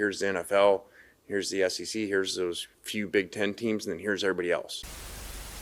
Here's the NFL, here's the SEC, here's those few Big Ten teams, and then here's everybody else.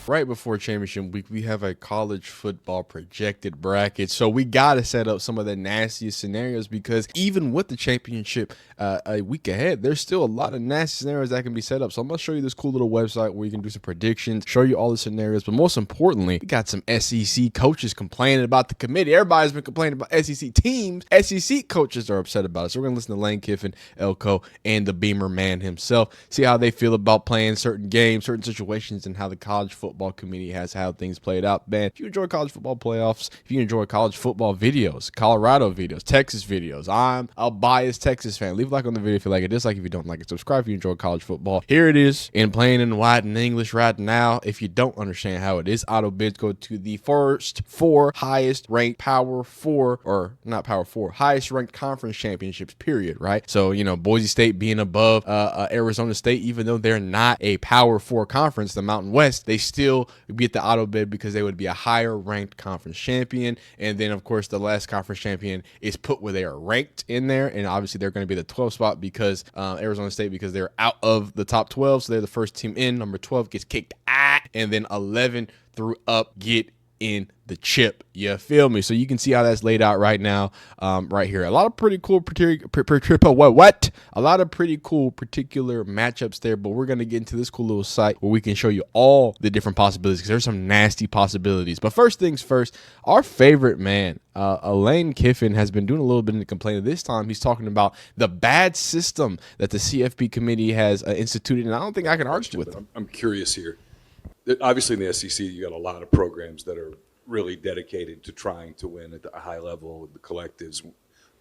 Right before championship week, we have a college football projected bracket. So we got to set up some of the nastiest scenarios, because even with the championship a week ahead, there's still a lot of nasty scenarios that can be set up. So I'm going to show you this cool little website where you can do some predictions, show you all the scenarios. But most importantly, we got some SEC coaches complaining about the committee. Everybody's been complaining about SEC teams. SEC coaches are upset about it. So we're going to listen to Lane Kiffin, Elko, and the Beamer man himself, see how they feel about playing certain games, certain situations, and how the college football committee has how things played out. Man, if you enjoy college football playoffs, if you enjoy college football videos, Colorado videos, Texas videos, I'm a biased Texas fan. Leave a like on the video if you like it, dislike if you don't like it, subscribe if you enjoy college football. Here it is in plain and white and English right now. If you don't understand how it is, auto bids go to the first four highest ranked Power 4, or not Power 4, highest ranked conference championships, period, right? So, Boise State being above Arizona State, even though they're not a Power 4 conference, the Mountain West, they still get the auto bid because they would be a higher ranked conference champion. And then, of course, the last conference champion is put where they are ranked in there. And obviously, they're going to be the 12th spot because Arizona State, because they're out of the top 12. So they're the first team in. Number 12 gets kicked out. And then 11 through up get in the chip. You feel me? So you can see how that's laid out right now, right here. A lot of pretty cool a lot of pretty cool particular matchups there, but we're going to get into this cool little site where we can show you all the different possibilities, because there's some nasty possibilities. But first things first, our favorite man, Lane Kiffin, has been doing a little bit of complaining. This time he's talking about the bad system that the CFP committee has instituted, and I don't think I can argue with him. I'm curious here. Obviously, in the SEC, you got a lot of programs that are really dedicated to trying to win at a high level. The collectives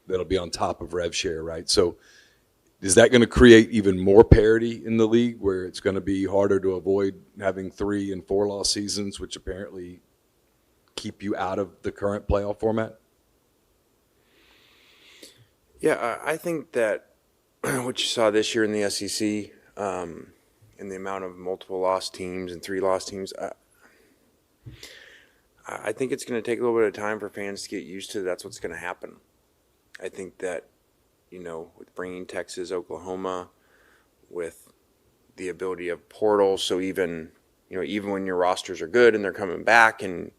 that'll be on top of rev share, right? So is that going to create even more parity in the league, where it's going to be harder to avoid having 3 and 4 loss seasons, which apparently keep you out of the current playoff format? Yeah, I think that what you saw this year in the SEC, and the amount of multiple loss teams and 3 loss teams, I think it's going to take a little bit of time for fans to get used to that's what's going to happen. I think that, with bringing Texas, Oklahoma, with the ability of portals, so even when your rosters are good and they're coming back, and,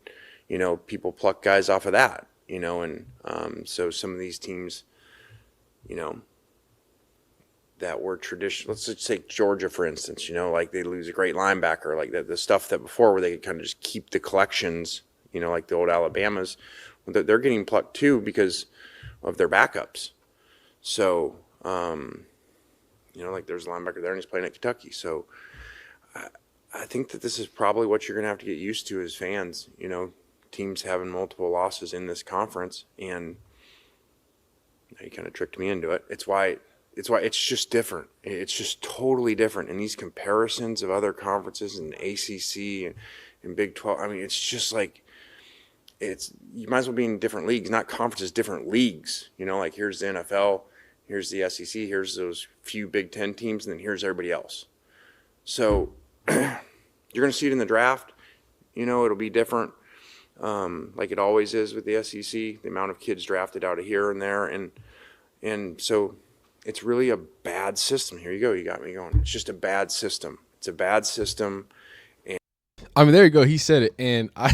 people pluck guys off of that, and so some of these teams, that were traditional. Let's just take Georgia, for instance, like they lose a great linebacker, like the stuff that before where they could kind of just keep the collections, like the old Alabamas, they're getting plucked too because of their backups. So, like there's a linebacker there and he's playing at Kentucky. So I think that this is probably what you're going to have to get used to as fans, teams having multiple losses in this conference. And you kind of tricked me into it. It's why it's just different. It's just totally different. And these comparisons of other conferences and ACC and Big 12, I mean, it's just like, you might as well be in different leagues, not conferences, different leagues. Like here's the NFL, here's the SEC, here's those few Big Ten teams, and then here's everybody else. So you're going to see it in the draft. It'll be different, like it always is with the SEC, the amount of kids drafted out of here and there. And so it's really a bad system. Here you go. You got me going. It's just a bad system. It's a bad system. I mean, there you go. He said it. And I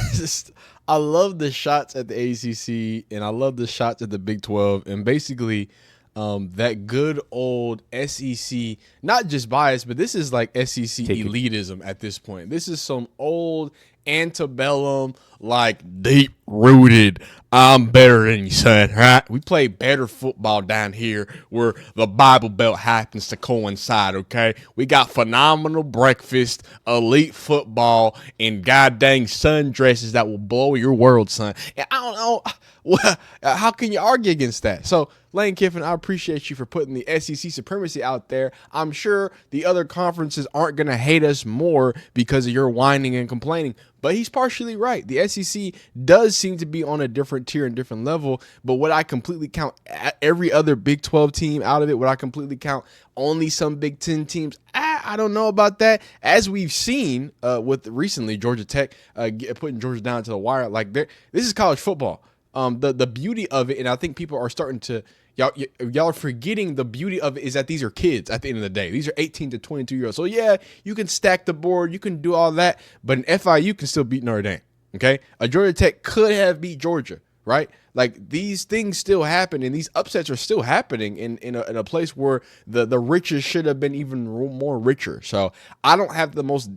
love the shots at the ACC, and I love the shots at the Big 12. And basically, that good old SEC, not just bias, but this is like SEC elitism at this point. This is some old antebellum, like deep-rooted, I'm better than you, son, right? We play better football down here where the Bible Belt happens to coincide, okay? We got phenomenal breakfast, elite football, and goddamn sundresses that will blow your world, son. And I don't know, how can you argue against that? So, Lane Kiffin, I appreciate you for putting the SEC supremacy out there. I'm sure the other conferences aren't going to hate us more because of your whining and complaining, but he's partially right. The SEC does seem to be on a different tier and different level, but would I completely count every other Big 12 team out of it? Would I completely count only some Big 10 teams? I don't know about that. As we've seen with recently Georgia Tech putting Georgia down to the wire, like this is college football. The beauty of it, and I think people are starting to Y'all are forgetting the beauty of it is that these are kids at the end of the day. These are 18 to 22-year-olds. So, yeah, you can stack the board. You can do all that. But an FIU can still beat Notre Dame, okay? A Georgia Tech could have beat Georgia, right? Like, these things still happen, and these upsets are still happening in a place where the riches should have been even more richer. So, I don't have the most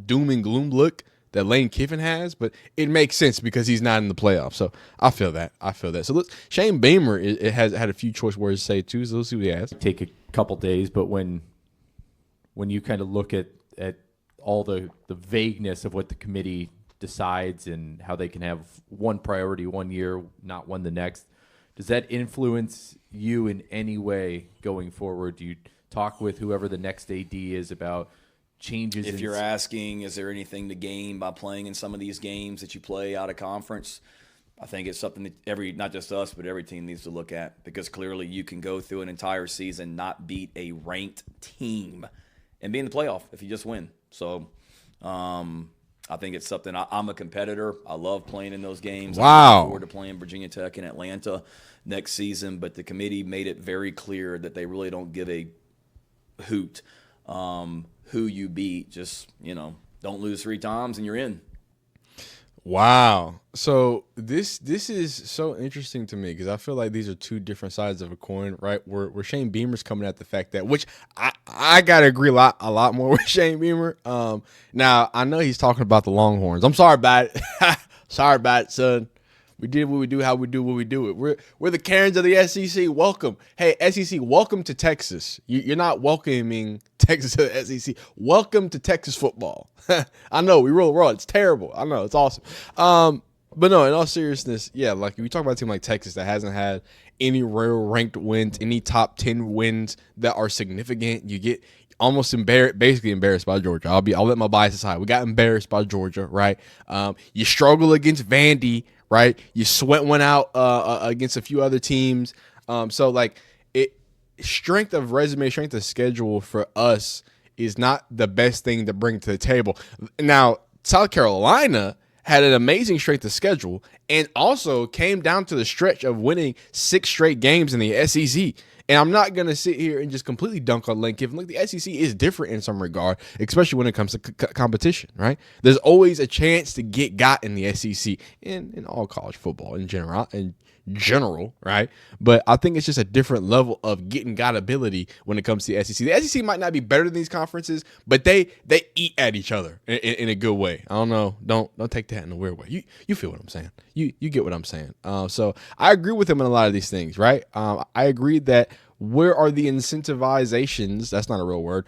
doom and gloom look that Lane Kiffin has, but it makes sense because he's not in the playoffs. So I feel that. So Shane Beamer it has had a few choice words to say too. So let's see what he has. Take a couple days, but when you kind of look at all the vagueness of what the committee decides and how they can have one priority one year, not one the next, does that influence you in any way going forward? Do you talk with whoever the next AD is about changes? If you're asking, is there anything to gain by playing in some of these games that you play out of conference? I think it's something that not just us, but every team needs to look at, because clearly you can go through an entire season, not beat a ranked team, and be in the playoff if you just win. So I think it's something. I'm a competitor. I love playing in those games. Wow. I'm looking forward to playing Virginia Tech and Atlanta next season, but the committee made it very clear that they really don't give a hoot who you beat. Just, don't lose 3 times and you're in. Wow. So this is so interesting to me because I feel like these are two different sides of a coin, right? Where Shane Beamer's coming at the fact that, which I gotta agree a lot more with Shane Beamer. Now I know he's talking about the Longhorns. I'm sorry about it. Sorry about it, son. We did what we do, how we do what we do it. We're the Karens of the SEC. Welcome. Hey, SEC, welcome to Texas. You're not welcoming Texas to the SEC. Welcome to Texas football. I know, we rule the world. It's terrible. I know, it's awesome. But no, in all seriousness, yeah, like we talk about a team like Texas that hasn't had any real ranked wins, any top 10 wins that are significant. You get almost basically embarrassed by Georgia. I'll let my bias aside. We got embarrassed by Georgia, right? You struggle against Vandy, right? You sweat one out against a few other teams. So like strength of resume, strength of schedule for us is not the best thing to bring to the table. Now, South Carolina had an amazing strength of schedule and also came down to the stretch of winning 6 straight games in the SEC. And I'm not going to sit here and just completely dunk on Lane Kiffin. Look, the SEC is different in some regard, especially when it comes to competition, right? There's always a chance to get got in the SEC in all college football in general, right? But I think it's just a different level of getting got ability when it comes to the SEC. The SEC might not be better than these conferences, but they eat at each other in a good way. I don't know. Don't take that in a weird way. You feel what I'm saying. You get what I'm saying. So I agree with him on a lot of these things, right? I agree that where are the incentivizations? That's not a real word.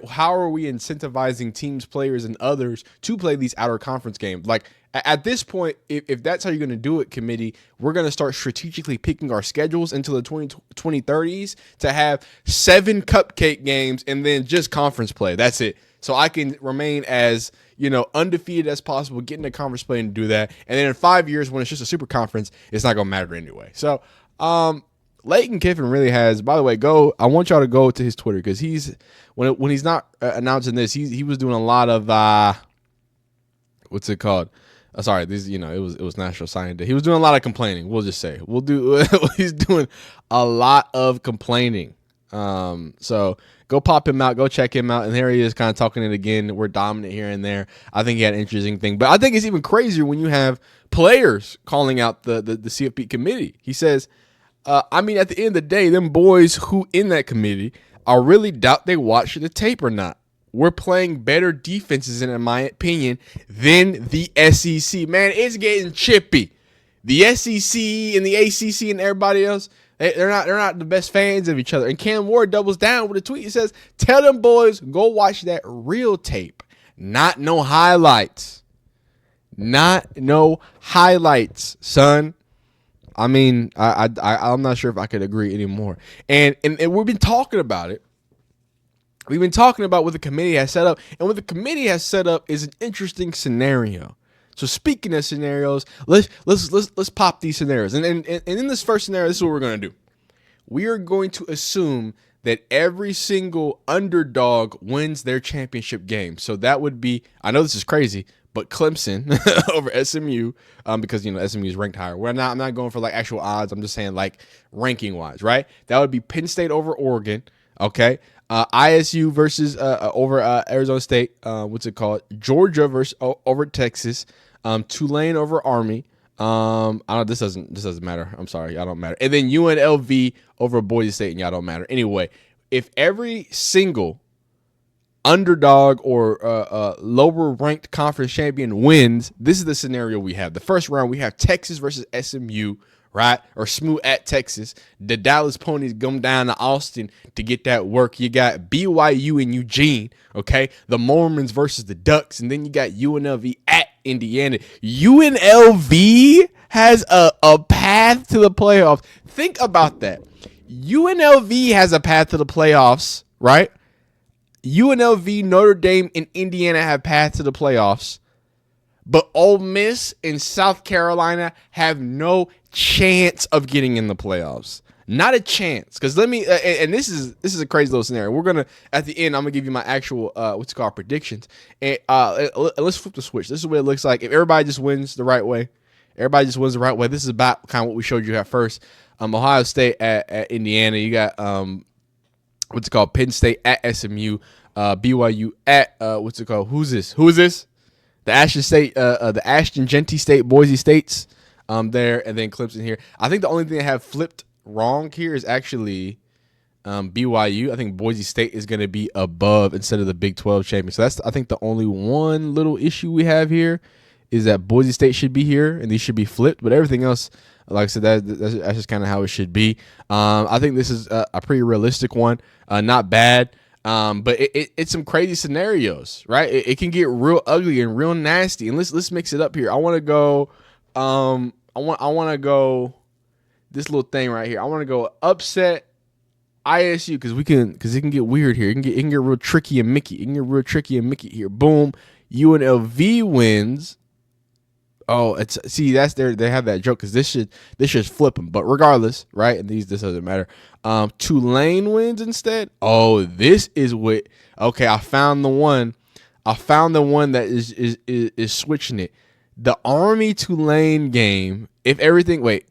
How are we incentivizing teams, players, and others to play these outer conference games? Like at this point, if that's how you're going to do it, committee, we're going to start strategically picking our schedules into the 2030s to have 7 cupcake games and then just conference play. That's it. So I can remain as undefeated as possible, get into conference play and do that. And then in 5 years, when it's just a super conference, it's not going to matter anyway. So, Lane Kiffin really has. By the way, I want y'all to go to his Twitter because when he's not announcing this, he was doing a lot of what's it called? Sorry, it was National Signing Day. He was doing a lot of complaining. We'll just say he's doing a lot of complaining. So go pop him out, go check him out, and there he is, kind of talking it again. We're dominant here and there. I think he had an interesting thing, but I think it's even crazier when you have players calling out the CFP committee. He says. At the end of the day, them boys who in that committee, I really doubt they watched the tape or not. We're playing better defenses, in my opinion, than the SEC. Man, it's getting chippy. The SEC and the ACC and everybody else, they're not the best fans of each other. And Cam Ward doubles down with a tweet. He says, "Tell them boys, go watch that real tape, not no highlights. Not no highlights, son." I'm not sure if I could agree anymore. And we've been talking about it. We've been talking about what the committee has set up. And what the committee has set up is an interesting scenario. So speaking of scenarios, let's pop these scenarios. And in this first scenario, this is what we're going to do. We are going to assume that every single underdog wins their championship game. So that would be, I know this is crazy, but Clemson over SMU, because SMU is ranked higher. I'm not going for like actual odds. I'm just saying like ranking wise, right? That would be Penn State over Oregon. Okay. ISU versus over Arizona State. What's it called? Georgia versus over Texas. Tulane over Army. I don't. This doesn't matter. I'm sorry, y'all don't matter. And then UNLV over Boise State, and y'all don't matter. Anyway, if every single underdog or lower ranked conference champion wins, this is the scenario we have. The first round, we have Texas versus SMU, right? Or SMU at Texas. The Dallas Ponies come down to Austin to get that work. You got BYU and Eugene, okay? The Mormons versus the Ducks. And then you got UNLV at Indiana. UNLV has a path to the playoffs. Think about that. UNLV has a path to the playoffs, right? UNLV, Notre Dame, and Indiana have path to the playoffs. But Ole Miss and South Carolina have no chance of getting in the playoffs. Not a chance. Because let me, and this is a crazy little scenario. We're gonna at the end. I'm gonna give you my actual what's called predictions. And let's flip the switch. This is what it looks like if everybody just wins the right way. Everybody just wins the right way. This is about kind of what we showed you at first. Ohio State at Indiana. You got what's it called? Penn State at SMU. BYU at what's it called? Who is this? The Ashton State, the Ashton Genty State, Boise States, there, and then Clemson here. I think the only thing I have flipped wrong here is actually BYU. I think Boise State is going to be above instead of the Big 12 champion. So that's, I think, the only one little issue we have here is that Boise State should be here and these should be flipped. But everything else, like I said, that's just kind of how it should be. I think this is a pretty realistic one, not bad. But it's some crazy scenarios, right? It can get real ugly and real nasty. And let's mix it up here. I want to go. I want to go. This little thing right here. I want to go upset ISU because it can get weird here. It can get real tricky and Mickey. It can get real tricky and Mickey here. Boom. UNLV wins. Oh, that's there. They have that joke because this should flip them. But regardless, right? And this doesn't matter. Tulane wins instead. Oh, this is what. Okay, I found the one. That is switching it. The Army Tulane game. If everything, wait.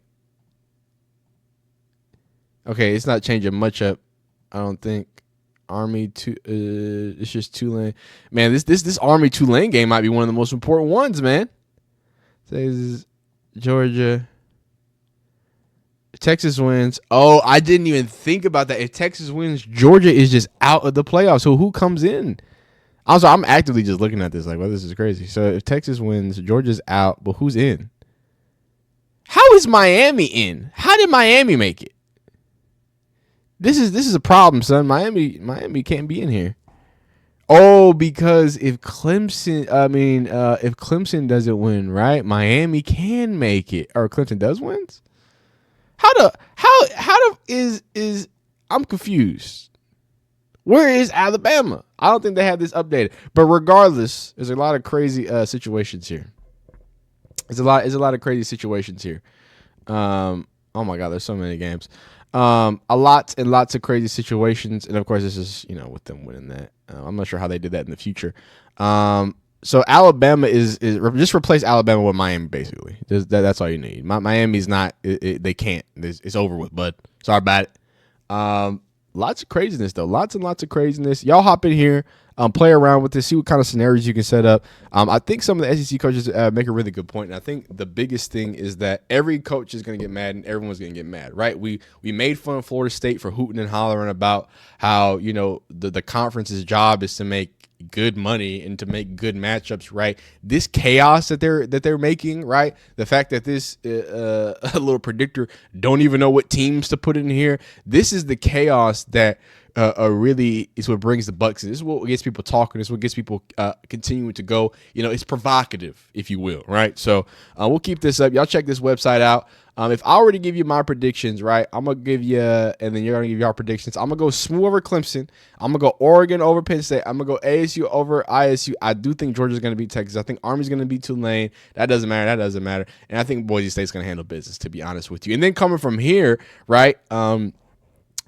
Okay, it's not changing much up. I don't think. Army it's just Tulane. Man, this Army Tulane game might be one of the most important ones, man. Says Georgia. Texas wins. Oh, I didn't even think about that. If Texas wins, Georgia is just out of the playoffs. So who comes in? Also, I'm actively just looking at this like, well, this is crazy. So if Texas wins, Georgia's out, but who's in? How is Miami in? How did Miami make it? This is a problem, son. Miami can't be in here. Oh, because if Clemson doesn't win, right? Miami can make it, or Clemson does wins. I'm confused. Where is Alabama? I don't think they have this updated. But regardless, there's a lot of crazy situations here. There's a lot of crazy situations here. Oh my God, there's so many games. Lots of crazy situations, and of course, this is with them winning that. I'm not sure how they did that in the future. So Alabama is just replace Alabama with Miami basically. That's all you need. Miami's not. They can't. It's over with, bud. Sorry about it. Lots of craziness though. Lots and lots of craziness. Y'all hop in here. Play around with this, see what kind of scenarios you can set up. I think some of the SEC coaches make a really good point, and I think the biggest thing is that every coach is going to get mad, and everyone's going to get mad, right? We made fun of Florida State for hooting and hollering about how the conference's job is to make good money and to make good matchups, right? This chaos that they're making, right? The fact that this a little predictor don't even know what teams to put in here. This is the chaos that. Really is what brings the Bucks in. This is what gets people talking. This is what gets people continuing to go. It's provocative, if you will, right? So we'll keep this up. Y'all check this website out. If I were to give you my predictions, right, I'm going to give you, and then you're going to give your predictions. I'm going to go SMU over Clemson. I'm going to go Oregon over Penn State. I'm going to go ASU over ISU. I do think Georgia's going to beat Texas. I think Army's going to beat Tulane. That doesn't matter. And I think Boise State's going to handle business, to be honest with you. And then coming from here, right,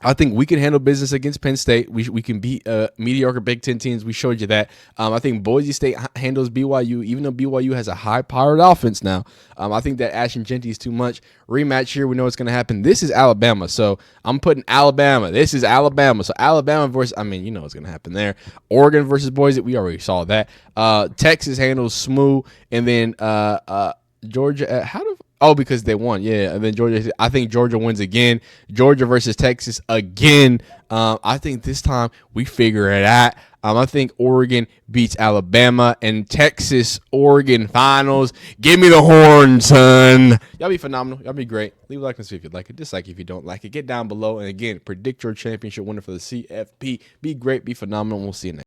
I think we can handle business against Penn State. We can beat mediocre Big Ten teams. We showed you that. I think Boise State handles BYU, even though BYU has a high-powered offense now. I think that Ashton Genty is too much. Rematch here, we know what's going to happen. This is Alabama, so I'm putting Alabama. This is Alabama. So Alabama versus, you know what's going to happen there. Oregon versus Boise, we already saw that. Texas handles smooth, and then Georgia. Because they won, yeah. And then Georgia, I think Georgia wins again. Georgia versus Texas again. I think this time we figure it out. I think Oregon beats Alabama, and Texas Oregon finals. Give me the horn, son. Y'all be phenomenal. Y'all be great. Leave a like and see if you like it. Dislike if you don't like it. Get down below, and again, predict your championship winner for the CFP. Be great. Be phenomenal. We'll see you next.